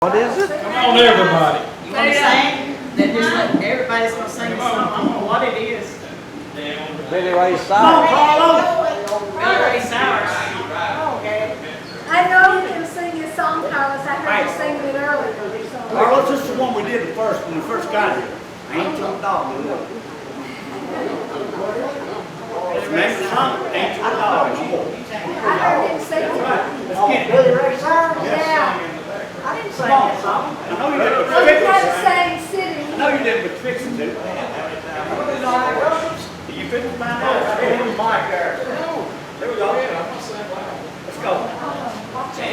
What is it? Come on, everybody. You want to sing? Then just let everybody's gonna sing a song. I don't know what it is. Billy Ray Come on, Cyrus. Carlos. Billy Ray Cyrus. Okay. I know you can sing your song, Carlos. I heard you singing it earlier. Carlos, this is the one we did when we first got here. Angel Dog. It's named the song, Angel Dog. I heard him sing it. Let's get it. Billy Ray Cyrus? Yeah. I didn't sing Come on, that song. I know you did, but Well, you gotta Trixie. sing City. I know you did, but Trixie did. You couldn't find out. Hey, here's Mike there. There we go. Let's go.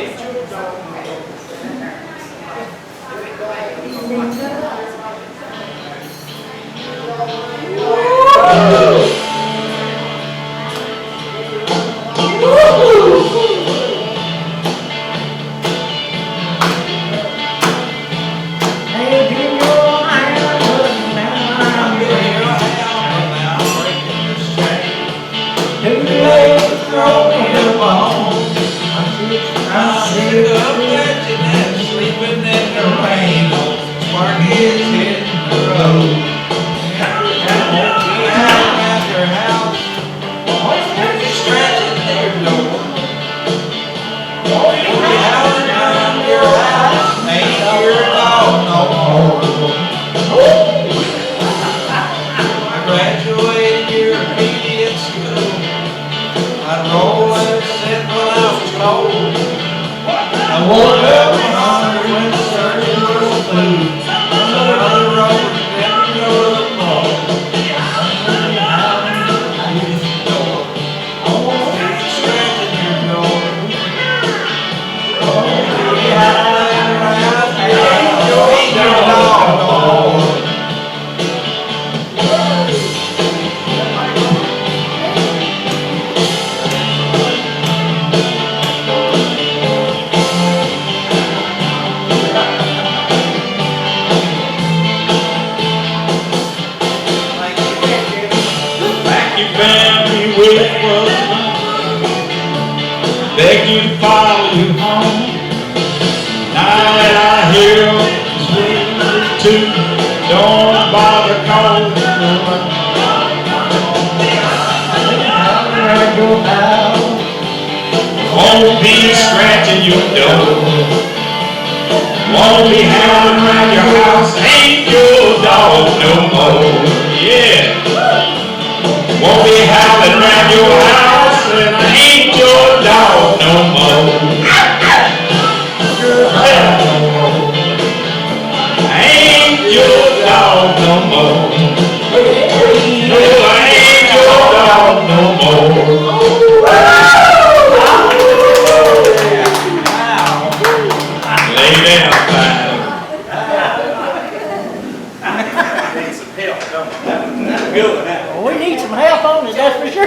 Beg you to follow you home. Now that I hear it's really too, don't bother calling me. Won't be scratching your door. Won't be howling around your house. Ain't your dog no more. Yeah. Won't be howling around your house, and I ain't your dog no more. I ain't your dog no more. No, I ain't your dog no more. Lay down, fine. Need some help, don't we? That's good. We need some help on it, that's for sure.